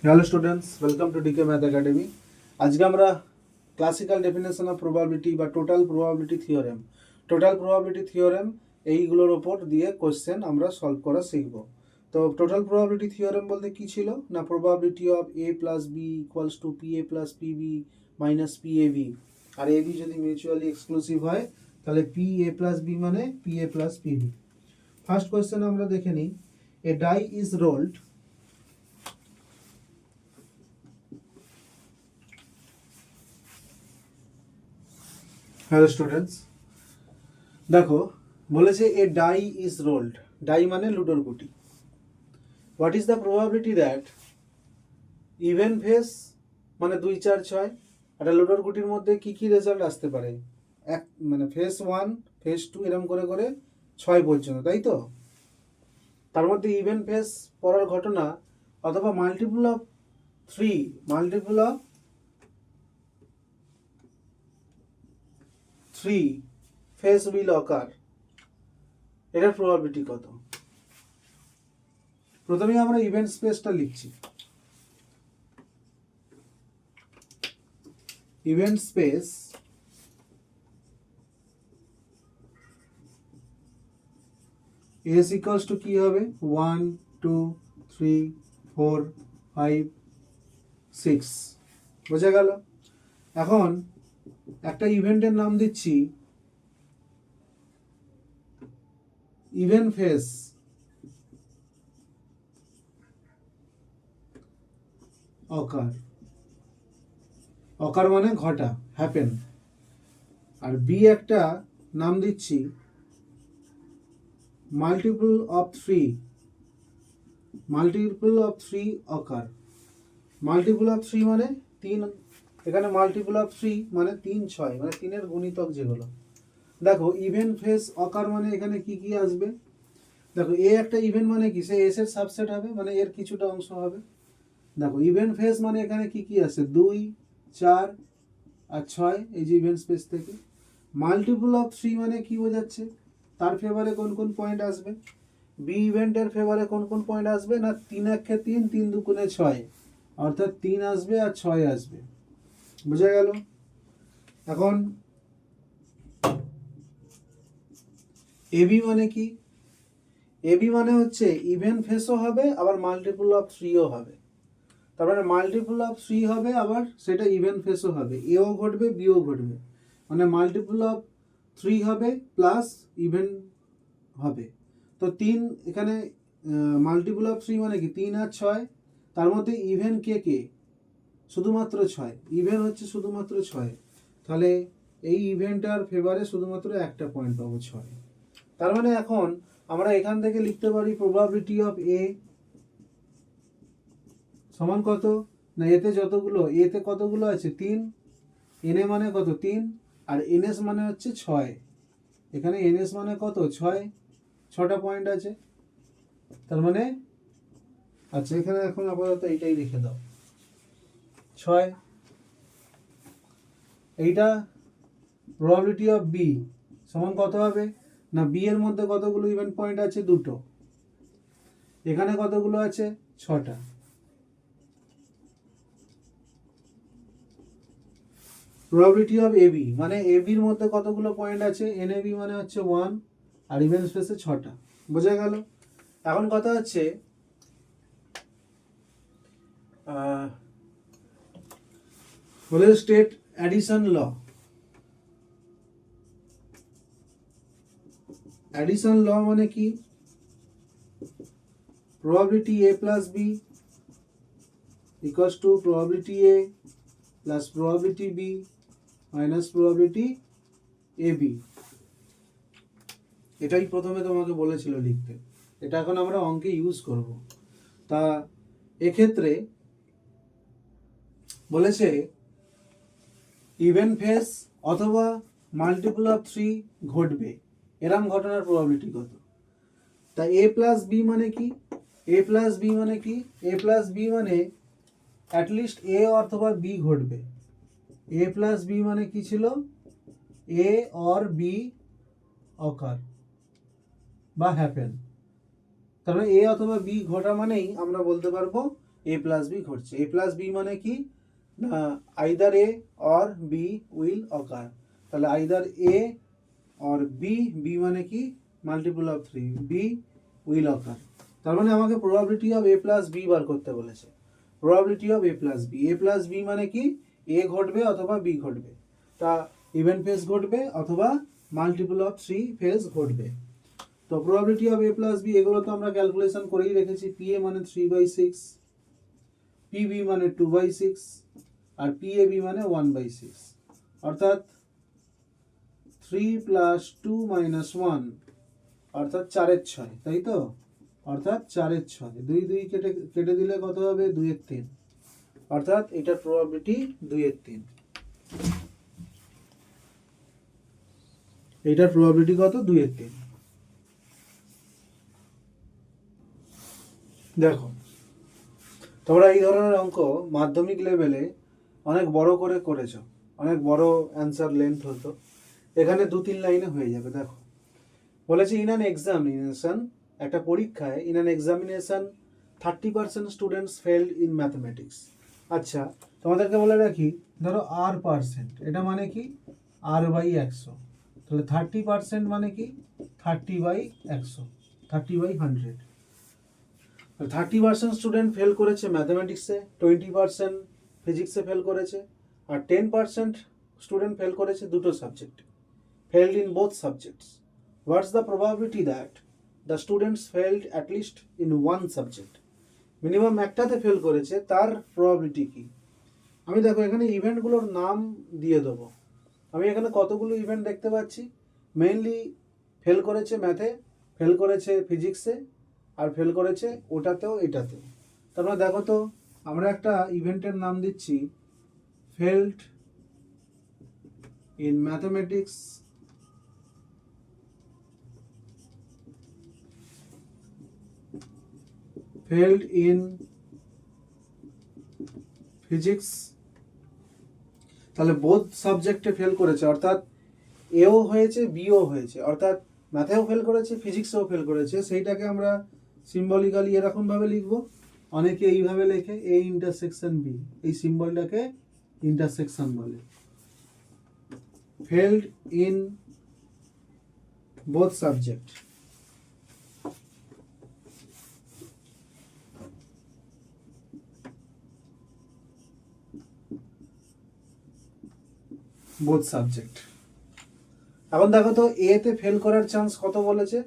Hello students, welcome to DK math academy. আজকে আমরা classical definition of probability বা total probability theorem এইগুলোর ওপর দিয়ে কোশ্চেন আমরা সলভ করা শিখব। তো টোটাল প্রবাবিলিটি থিওরেম বলতে কি ছিল না, probability of A plus B equals to P A plus P B minus P A B, আর এ বি যদি মিউচুয়ালি এক্সক্লুসিভ হয় তাহলে পি এ প্লাস বি মানে P A plus P B. First question আমরা দেখে নিই। A die is rolled. Hello students, দেখো বলেছে a die is rolled. Die মানে লুডোর গুটি। What is the probability that even face মানে 2, 4, 6, একটা লুডোর গুটির মধ্যে কি কি রেজাল্ট আসতে পারে, এক মানে ফেস 1 ফেস 2 এরকম করে করে 6 পর্যন্ত, তাই তো? তার মধ্যে ইভেন ফেস পড়ার ঘটনা অথবা মাল্টিপল অফ 3 ফেস উইল অকার, এটার প্রবাবিলিটি কত? প্রথমে আমরা ইভেন্ট স্পেসটা লিখছি। Event space S equals to কি হবে, 1 2 3 4 5 6, বোঝা গেল? এখন একটা ইভেন্টের নাম দিচ্ছি ইভেন্ট ফেস অকার। অকার মানে ঘটা, হ্যাপেন। আর বি একটা নাম দিচ্ছি multiple of 3 ochre. Multiple of 3 মানে 3, এখানে মাল্টিপল অফ 3 মানে 3 6 মানে 3-এর গুণিতক যেগুলো। দেখো ইভেন্ট ফেস অকার মানে এখানে কি কি আসবে, দেখো এ একটা ইভেন্ট মানে কি, সে এস এর সাবসেট হবে, মানে এর কিছুটা অংশ হবে। দেখো ইভেন্ট ফেস মানে এখানে কি কি আছে, 2 4 আর 6, এই যে ইভেন্ট স্পেস থেকে। মাল্টিপল অফ 3 মানে কি বোঝাচ্ছে, তার ফেভারে কোন কোন পয়েন্ট আসবে, বি ইভেন্টের ফেভারে কোন কোন পয়েন্ট আসবে না, 3 1 3 3 2 6, অর্থাৎ 3 আসবে আর 6 আসবে, বোঝা গেল? এখন এবি মানে কি, এবি মানে হচ্ছে ইভেন্ট ফেসও হবে আবার মাল্টিপল অফ 3ও হবে। তারপরে মাল্টিপল অফ 3 হবে আবার সেটা ইভেন্ট ফেসও হবে, এও ঘটবে বিও ঘটবে, মানে মাল্টিপল অফ 3 হবে প্লাস ইভেন্ট হবে। তো 3 এখানে মাল্টিপল অফ 3 মানে কি 3 আর 6, তার মধ্যে ইভেন্ট কে কে, শুধুমাত্র 6, ইভেন্ট হচ্ছে শুধুমাত্র 6, তাহলে এই ইভেন্টটার ফেভারে শুধুমাত্র একটা পয়েন্ট পাবো 6। তার মানে এখন আমরা এখান থেকে লিখতে পারি প্রবাবিলিটি অফ এ সমান কত না, এতে যতগুলো, এতে কতগুলো আছে 3, এনএ মানে কত 3, আর এনএস মানে হচ্ছে 6, এখানে এনএস মানে কত 6, 6টা পয়েন্ট আছে। তার মানে আচ্ছা এখানে এখন আপাতত এইটাই লিখে দাও 6। এইটা প্রবাবিলিটি অফ বি সমান কত হবে না, বি এর মধ্যে কতগুলো ইভেন্ট পয়েন্ট আছে, 2টো, এখানে কতগুলো আছে 6টা। প্রবাবিলিটি অফ এবি মানে এবির মধ্যে কতগুলো পয়েন্ট আছে, এনএবি মানে হচ্ছে 1, আর ইভেন্ট স্পেসে 6টা, বোঝা গেল? এখন কথা হচ্ছে বলে state addition law. Addition law মানে কি, probability A plus B equals to probability A plus probability B minus probability A B. এটাই প্রথমে তোমাকে বলেছিল লিখতে, এটা এখন আমরা অঙ্কে ইউজ করব। তা এক্ষেত্রে বলেছে ইভেন্ট ফেস অথবা মাল্টিপল অফ 3 ঘটবে, এরম ঘটনার প্রবাবিলিটি কত। তা এ প্লাস বি মানে কি, এ প্লাস বি মানে কি, এ প্লাস বি মানে অ্যাটলিস্ট এ অথবা বি ঘটবে। এ প্লাস বি মানে কি ছিল, এ অর বি অকার বা হ্যাপেন। তার মানে এ অথবা বি ঘটা মানেই আমরা বলতে পারবো এ প্লাস বি ঘটছে। এ প্লাস বি মানে কি না either A or B will occur, তাহলে either A or B, B মানে কি multiple of 3, B will occur. তার মানে আমাকে probability of A plus B বার করতে বলেছে। Probability of A plus B, A plus B মানে কি এ ঘটবে অথবা বি ঘটবে, তা ইভেন ফেজ ঘটবে অথবা মাল্টিপল অফ 3 ফেজ ঘটবে। তো probability of A plus B এগুলো তো আমরা ক্যালকুলেশন করেই রেখেছি। পি এ মানে 3/6, পি বি মানে 2/6 আর পি এ বি মানে 1/6, অর্থাৎ 3 + 2 - 1 অর্থাৎ 4/6, তাই তো? অর্থাৎ 4/6, 2 2 কেটে দিলে কত হবে 2/3, অর্থাৎ এটার প্রবাবিলিটি 2/3। এটার প্রবাবিলিটি কত 2/3। দেখো তোমরা এই ধরনের অঙ্ক মাধ্যমিক লেভেলে অনেক বড় করে করেছো, অনেক বড় অ্যান্সার লেন্থ হতো, এখানে 2-3 লাইনে হয়ে যাবে। দেখো বলেছে ইন অ্যান এক্সামিনেশন, একটা পরীক্ষায় in an examination 30% students failed in mathematics. আচ্ছা তোমাদেরকে বলে রাখি, ধরো R%, এটা মানে কি R/100, তাহলে 30% মানে কি 30/100, 30/100। 30% স্টুডেন্ট ফেল করেছে ম্যাথমেটিক্সে, 20% ফিজিক্সে ফেল করেছে, আর 10% স্টুডেন্ট ফেল করেছে দুটো সাবজেক্টে, failed in both subjects. What's the probability that the students failed at least in one subject? Minimum একটাতে ফেল করেছে, তার প্রবাবিলিটি কি? আমি দেখো এখানে ইভেন্টগুলোর নাম দিয়ে দেবো। আমি এখানে কতগুলো ইভেন্ট দেখতে পাচ্ছি, মেইনলি ফেল করেছে ম্যাথে, ফেল করেছে ফিজিক্সে, আর ফেল করেছে ওটাতেও এটাতেও। তারপরে দেখো তো আমরা একটা ইভেন্টের নাম দিচ্ছি failed in mathematics, failed in physics, তাহলে বোথ সাবজেক্টে ফেল করেছে, অর্থাৎ এও হয়েছে বিও হয়েছে, অর্থাৎ ম্যাথেও ফেল করেছে ফিজিক্সেও ফেল করেছে। সেইটাকে আমরা সিম্বলিক্যালি এরকমভাবে লিখব, অনেকে এইভাবে লেখে এ ইন্টারসেকশন বি, এই সিম্বলটাকে ইন্টারসেকশন বলে। Failed in both subject, both subject. এখন দেখো তো এ তে ফেল করার চান্স কত বলেছে,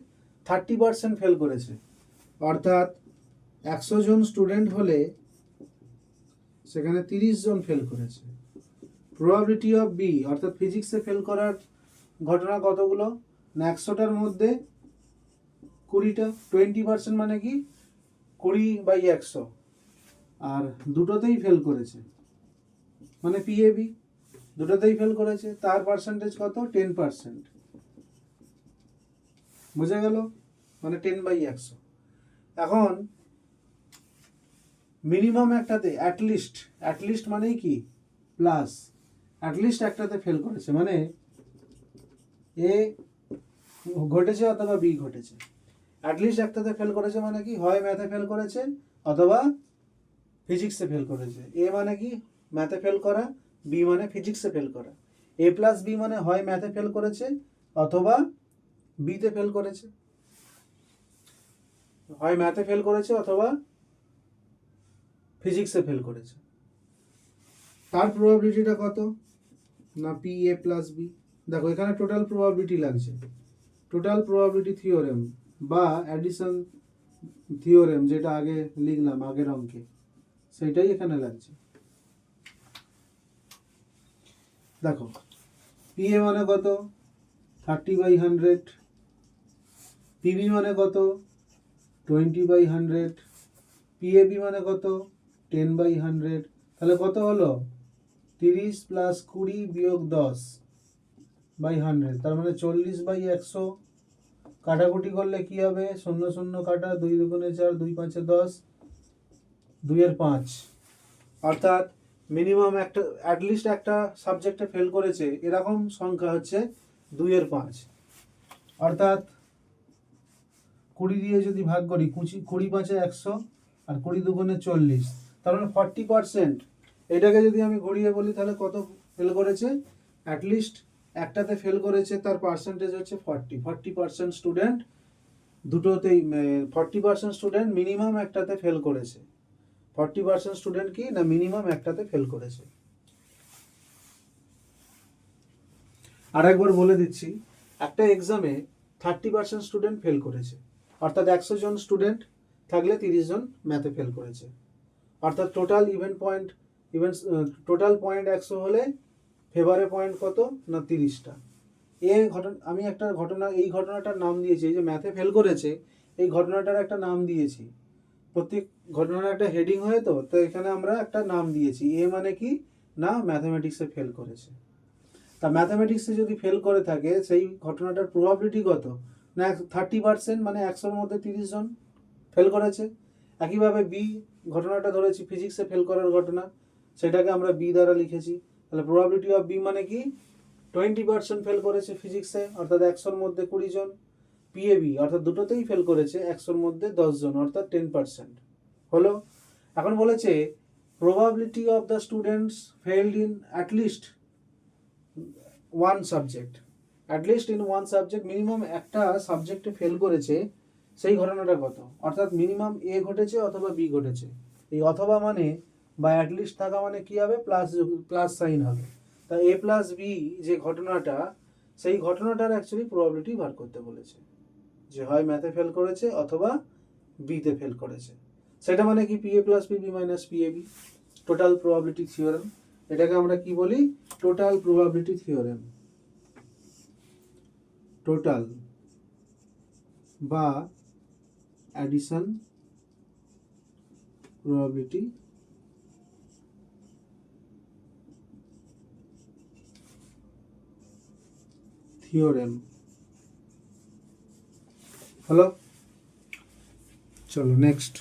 30% ফেল করেছে, অর্থাৎ 100 জন স্টুডেন্ট হলে সেখানে 30 জন ফেল করেছে। প্রবাবিলিটি অফ বি, অর্থাৎ ফিজিক্সে ফেল করার ঘটনা কতগুলো না 100টার মধ্যে 20টা, 20% মানে কি 20/100, আর দুটোতেই ফেল করেছে মানে পিএবি, দুটোতেই ফেল করেছে, তার পার্সেন্টেজ কত 10%, বুঝে গেল, মানে 10/100। এখন মিনিমাম একটাতে অ্যাটলিস্ট মানেই কি প্লাস, অ্যাটলিস্ট একটাতে ফেল করেছে মানে এ ঘটেছে অথবা বি ঘটেছে। অ্যাটলিস্ট একটাতে ফেল করেছে মানে কি হয় ম্যাথে ফেল করেছে অথবা ফিজিক্সে ফেল করেছে। এ মানে কি ম্যাথে ফেল করা, বি মানে ফিজিক্সে ফেল করা। এ প্লাস বি মানে হয় ম্যাথে ফেল করেছে অথবা বিতে ফেল করেছে, হয় ম্যাথে ফেল করেছে অথবা ফিজিক্সে ফেল করেছে। তার প্রবাবিলিটিটা কত না পি এ প্লাস বি। দেখো এখানে টোটাল প্রবাবিলিটি লাগছে, টোটাল প্রবাবিলিটি থিওরেম বা অ্যাডিশন থিওরেম, যেটা আগে লিখলাম আগের অঙ্কে, সেটাই এখানে লাগছে। দেখো পি এ মানে কত 30/100, পিবি মানে কত 20/100, পিএবি মানে কত 10/100, তাহলে কত হলো 30 + 20 - 10/100, তার মানে 40/100। কাটাকুটি করলে কি হবে, 0 0 কাটা, 2 2 4, 2 5 10, 2 এর 5, অর্থাৎ মিনিমাম একটা অ্যাটলিস্ট একটা সাবজেক্টে ফেল করেছে এরকম সংখ্যা হচ্ছে 2 এর 5, অর্থাৎ 20 দিয়ে যদি ভাগ করি 20 5 100 আর 20 2 40, তার মানে 40%। এটাকে যদি আমি ঘুরিয়ে বলি তাহলে কত ফেল করেছে, অ্যাটলিস্ট একটাতে ফেল করেছে, তার পার্সেন্টেজ হচ্ছে 40% স্টুডেন্ট দুটোতেই, 40% স্টুডেন্ট মিনিমাম একটাতে ফেল করেছে। 40% স্টুডেন্ট কি না মিনিমাম একটাতে ফেল করেছে। আর একবার বলে দিচ্ছি, একটা এক্সামে 30% স্টুডেন্ট ফেল করেছে, অর্থাৎ 100 জন স্টুডেন্ট থাকলে 30 জন ম্যাথে ফেল করেছে, অর্থাৎ টোটাল টোটাল পয়েন্ট 100 হলে ফেভারে পয়েন্ট কত না 30টা। আমি একটা এই ঘটনাটার নাম দিয়েছি, এই যে ম্যাথে ফেল করেছে এই ঘটনাটার একটা নাম দিয়েছি, প্রত্যেক ঘটনার একটা হেডিং হয়, তো এখানে আমরা একটা নাম দিয়েছি, এ মানে কি না ম্যাথামেটিক্সে ফেল করেছে। তা ম্যাথামেটিক্সে যদি ফেল করে থাকে সেই ঘটনাটার প্রবাবিলিটি কত না 30%, মানে 100-র মধ্যে 30 জন ফেল করেছে। একইভাবে বি ঘটনাটা ধরেছি ফিজিক্সে ফেল করার ঘটনা, সেটাকে আমরা বি দ্বারা লিখেছি, তাহলে প্রবাবিলিটি অফ বি মানে কি 20% ফেল করেছে ফিজিক্সে, অর্থাৎ 100-র মধ্যে 20 জন। পিএবি অর্থাৎ দুটোতেই ফেল করেছে, 100-র মধ্যে 10 জন, অর্থাৎ 10% হলো। এখন বলেছে probability of the students failed in at least one subject, at least in one subject, minimum একটা সাবজেক্টে ফেল করেছে, সেই ঘটনাটা কত, অর্থাৎ মিনিমাম এ ঘটেছে অথবা বি ঘটেছে। এই অথবা মানে বা অ্যাটলিস্ট থাকা মানে কি হবে, প্লাস সাইন হবে। তা এ প্লাস বি যে ঘটনাটা, সেই ঘটনাটার অ্যাকচুয়ালি প্রবাবিলিটি বার করতে বলেছে, যে হয় ম্যাথে ফেল করেছে অথবা বিতে ফেল করেছে। সেটা মানে কি PA plus PB minus PAB, total probability theorem. এটাকে আমরা কি বলি, টোটাল প্রবাবিলিটি থিওরেম, টোটাল বা অ্যাডিশন প্রবাবিলিটি থিওরেম হলো। চলো নেক্সট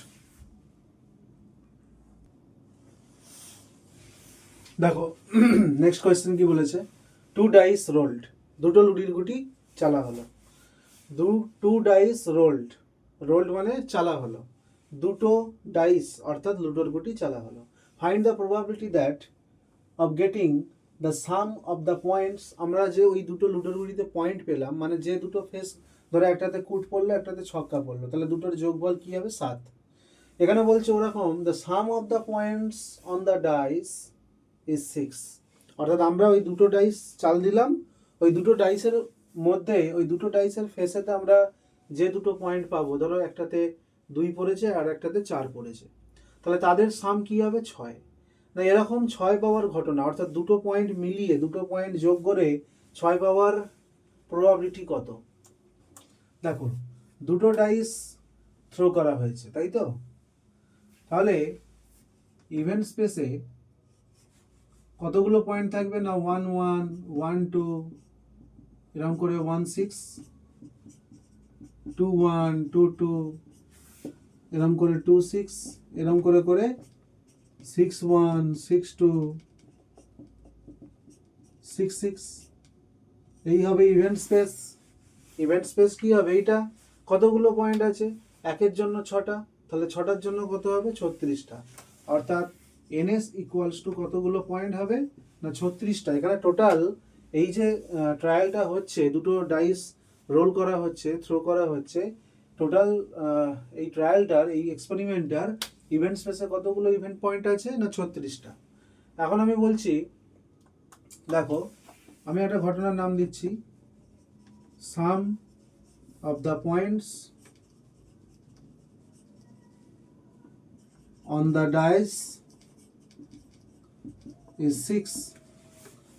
দেখো, নেক্সট কোয়েশ্চেন কি বলেছে, 2 ডাইস রোল্ড, দুটো লুডির গুটি চালা হলো। 2 ডাইস রোল্ড, রোল্ড মানে চালা হলো, দুটো ডাইস অর্থাৎ লুডোর গুটি চালা হলো। Find the probability that of getting the sum of the points. আমরা যে ওই দুটো লুডোর গুটিতে পয়েন্ট পেলাম, মানে যে দুটো ফেস, ধরো একটাতে কুট পড়লো একটাতে ছক্কা পড়লো, তাহলে দুটোর যোগফল কি হবে 7। এখানে বলছে ওরকম the sum of the points on the dice is 6, অর্থাৎ আমরা ওই দুটো ডাইস চাল দিলাম, ওই দুটো ডাইসের মধ্যে ওই দুটো ডাইসের ফেসেতে আমরা যে দুটো পয়েন্ট পাবো, ধরো একটাতে 2 পড়েছে আর একটাতে 4 পড়েছে, তাহলে তাদের সাম কি হবে 6। না এরকম 6 পাওয়ার ঘটনা, অর্থাৎ দুটো পয়েন্ট মিলিয়ে দুটো পয়েন্ট যোগ করে 6 পাওয়ার প্রবাবিলিটি কত। দেখো দুটো ডাইস থ্রো করা হয়েছে, তাই তো, তাহলে ইভেন্ট স্পেসে কতগুলো পয়েন্ট থাকবে না 1 1 1 2 এরকম করে 1 6 2 1 2 2 এরকম করে 2 6 এরকম করে করে 6 1 6 2 6 6, এই হবে ইভেন্ট স্পেস। ইভেন্ট স্পেস কি হবে, এইটা কতগুলো পয়েন্ট আছে, একের জন্য 6টা, তাহলে 6টার জন্য কত হবে 36টা, অর্থাৎ এনএস ইকুয়ালস টু কতগুলো পয়েন্ট হবে না 36টা। এখানে টোটাল এই যে ট্রায়ালটা হচ্ছে, দুটো ডাইস রোল করা হচ্ছে, থ্রো করা হচ্ছে, টোটাল এই ট্রায়ালটার এই এক্সপেরিমেন্টটার ইভেন্ট স্পেসে কতগুলো ইভেন্ট পয়েন্ট আছে না 36টা। এখন আমি বলছি দেখো, আমি একটা ঘটনার নাম দিচ্ছি, sum of the points on the dice is 6,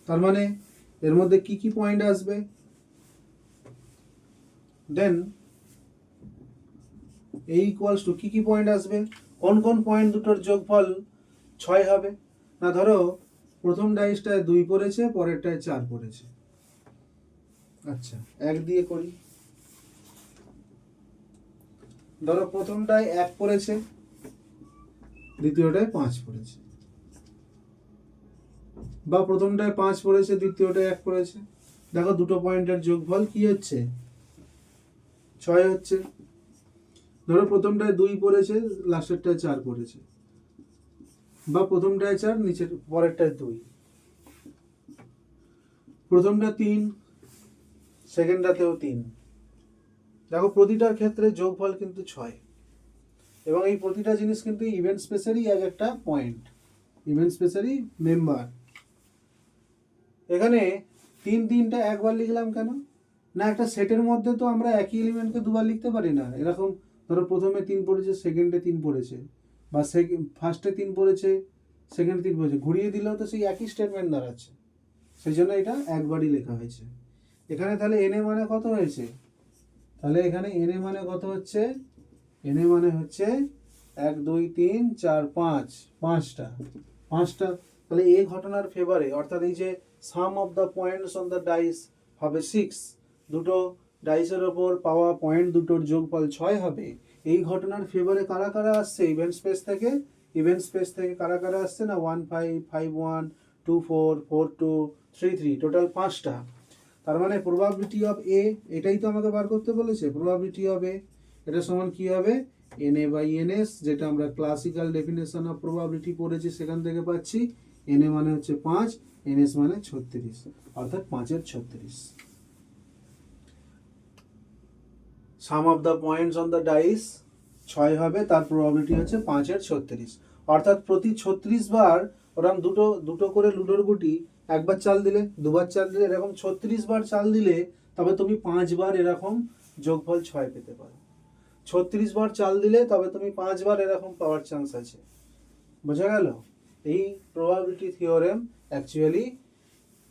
তার মানে এর মধ্যে কি কি পয়েন্ট আসবে, দেন এ ইকুয়ালস টু কি কি পয়েন্ট আসবে, কোন কোন পয়েন্ট দুটোর যোগফল 6 হবে। না ধরো প্রথম ডাইসটায় 2 পড়েছে, পরেরটায় 4 পড়েছে, আচ্ছা 1 দিয়ে করি, ধরো প্রথমটায় 1 পড়েছে, দ্বিতীয়টায় 5 পড়েছে, বা প্রথমটায় 5 পড়েছে, দ্বিতীয়টায় 1 পড়েছে, দেখো দুটো পয়েন্টের যোগফল কি হচ্ছে 6 হচ্ছে। ধরো প্রথমটায় 2 পড়েছে, লাস্টেরটায় 4 পড়েছে, বা প্রথমটায় 4, নিচের পরেরটায় 2, প্রথমটা 3, সেকেন্ডটাতেও 3। দেখো প্রতিটার ক্ষেত্রে যোগফল কিন্তু 6, এবং এই প্রতিটা জিনিস কিন্তু ইভেন্ট স্পেসেরই এক একটা পয়েন্ট, ইভেন্ট স্পেসেরই মেম্বার। এখানে 3টা একবার লিখলাম কেন না, একটা সেটের মধ্যে তো আমরা একই এলিমেন্টকে দুবার লিখতে পারি না। এরকম ধরো প্রথমে 3 পড়েছে, সেকেন্ডে 3 পড়েছে, বা ফার্স্টে 3 পড়েছে, সেকেন্ডে 3 পড়েছে, ঘুরিয়ে দিলেও তো সেই একই স্টেটমেন্ট দাঁড়াচ্ছে। সেই জন্য এটা একবারই লেখা হয়েছে। এখানে তাহলে এন এ মানে কত হয়েছে, তাহলে এখানে এন এ মানে কত হচ্ছে, এন এ মানে হচ্ছে 1 2 3 4 5, 5টা। তাহলে এই ঘটনার ফেভারে, অর্থাৎ এই যে sum of the points on the dice হবে 6, দুটো ডাইসের ওপর পাওয়া পয়েন্ট দুটোর যোগফল 6 হবে। এই ঘটনার ফেভারে কারা কারা আসছে ইভেন্ট স্পেস থেকে, ইভেন্ট স্পেস থেকে কারা কারা আসছে না 1 5 5 1 2 4 4 2 3 3, টোটাল 5টা। তার মানে প্রবাবিলিটি অফ এ, এটাই তো আমাকে বার করতে বলেছে, প্রবাবিলিটি অফ এ, এটা সমান কি হবে NA বাই NS, যেটা আমরা ক্লাসিক্যাল ডেফিনেশন অফ প্রবাবিলিটি পড়েছি সেখান থেকে পাচ্ছি। NA মানে হচ্ছে 5, NS মানে 36, অর্থাৎ 5-এর 36। Sum of the points on the dice 6 হবে, তার প্রবাবিলিটি হচ্ছে 5-এর 36, অর্থাৎ প্রতি 36 বার ওরকম দুটো দুটো করে লুডোর গুটি একবার চাল দিলে, দুবার চাল দিলে, এরকম 36 বার চাল দিলে তবে তুমি 5 বার এরকম যোগফল 6 পেতে পারো। 36 বার চাল দিলে তবে তুমি 5 বার এরকম পাওয়ার চান্স আছে। বোঝা গেল? এই probability theorem actually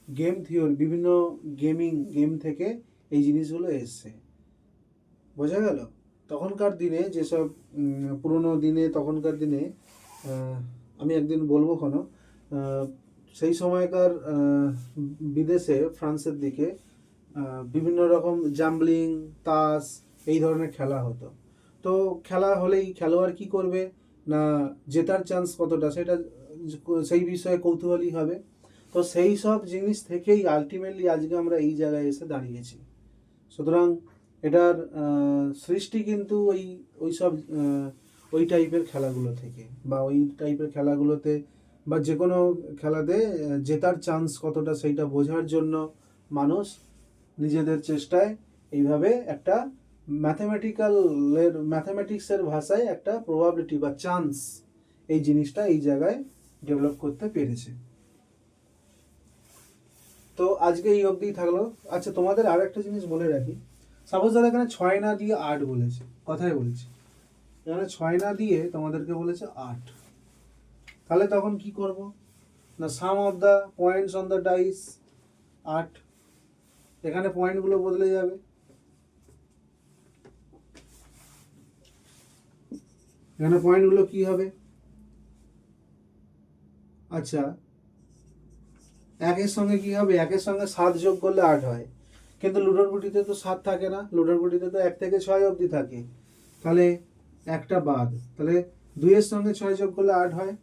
game theory, বিভিন্ন গেম থেকে এই জিনিসগুলো এসছে। বোঝা গেল? তখনকার দিনে যেসব পুরনো দিনে, তখনকার দিনে আমি একদিন বলবো কোনো, সেই সময়কার বিদেশে, ফ্রান্সের দিকে বিভিন্ন রকম জাম্বলিং, তাস, এই ধরনের খেলা হতো। তো খেলা হলেই খেলোয়াড় কি করবে না, জেতার চান্স কতটা সেটা সেই বিষয়ে কৌতূহলী হবে। তো সেই সব জিনিস থেকেই আলটিমেটলি আজকে আমরা এই জায়গায় এসে দাঁড়িয়েছি। সুতরাং এটার সৃষ্টি কিন্তু ওই সব ওই টাইপের খেলাগুলো থেকে, বা ওই টাইপের খেলাগুলোতে, বা যে কোনো খেলাতে জেতার চান্স কতটা সেইটা বোঝার জন্য মানুষ নিজেদের চেষ্টায় এইভাবে একটা ম্যাথমেটিক্সের ভাষায় একটা প্রবাবিলিটি বা চান্স, এই জিনিসটা এই জায়গায় ডেভেলপ করতে পেরেছে। তো আজকে এই অবধি থাকলো। আচ্ছা, তোমাদের আর একটা জিনিস বলে রাখি, সাপোজ ধরো এখানে 6 না দিয়ে 8 বলেছে, কথাই বলছি, এখানে 6 না দিয়ে তোমাদেরকে বলেছে 8, তাহলে তখন কি করব না, sum of the points on the dice 8, এখানে পয়েন্টগুলো বদলে যাবে, এখানে পয়েন্টগুলো কি হবে, আচ্ছা 1-এর সঙ্গে কি হবে, 1-এর সঙ্গে 7 যোগ করলে 8 হয়, কিন্তু লুডোর গুটিতে তো 7 থাকে না, লুডোর গুটিতে তো 1 থেকে 6 অবধি থাকে, তাহলে একটা বাদ, তাহলে 2-এর সঙ্গে 6 যোগ করলে 8 হয়,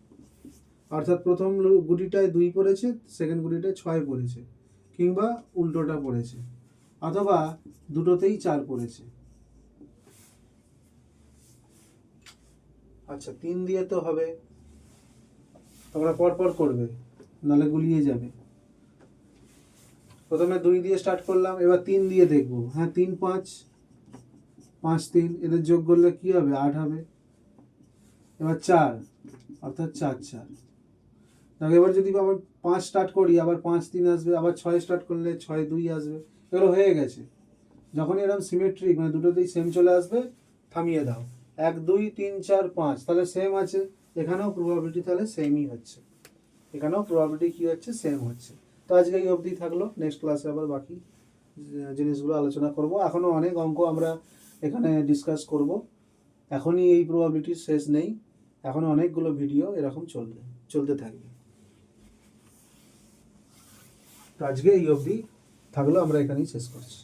অর্থাৎ প্রথম গুটিটায় 2 পড়েছে, সেকেন্ড গুটিটায় 6 পড়েছে, কিংবা উল্টোটা পড়েছে, অথবা দুটোতেই 4 পড়েছে। আচ্ছা 3 দিয়ে তো হবে, তোমরা পরপর করবে নাহলে গুলিয়ে যাবে। প্রথমে 2 দিয়ে স্টার্ট করলাম, এবার 3 দিয়ে দেখবো, হ্যাঁ 3 5 5 3, এদের যোগ করলে কি হবে, 8 হবে। এবার 4, অর্থাৎ 4 4। দেখো এবার যদি আবার 5 স্টার্ট করি, আবার 5 3 আসবে, আবার 6 স্টার্ট করলে 6 2 আসবে, এগুলো হয়ে গেছে। যখন এরকম সিমেট্রিক, মানে দুটোতেই সেম চলে আসবে, থামিয়ে দাও, 1 2 3 4 5, তাহলে সেম আছে, এখানেও প্রবাবিলিটি তাহলে সেমই হচ্ছে, এখানেও প্রবাবিলিটি কি হচ্ছে, সেম হচ্ছে। তো আজকে এই অবধি থাকলো, নেক্সট ক্লাসে আবার বাকি জিনিসগুলো আলোচনা করব। এখনও অনেক অঙ্ক আমরা এখানে ডিসকাস করব, এখনই এই প্রবাবিলিটির শেষ নেই, এখনও অনেকগুলো ভিডিও এরকম চলতে থাকবে। তো আজকে এই অবধি থাকলো, আমরা এখানেই শেষ করছি।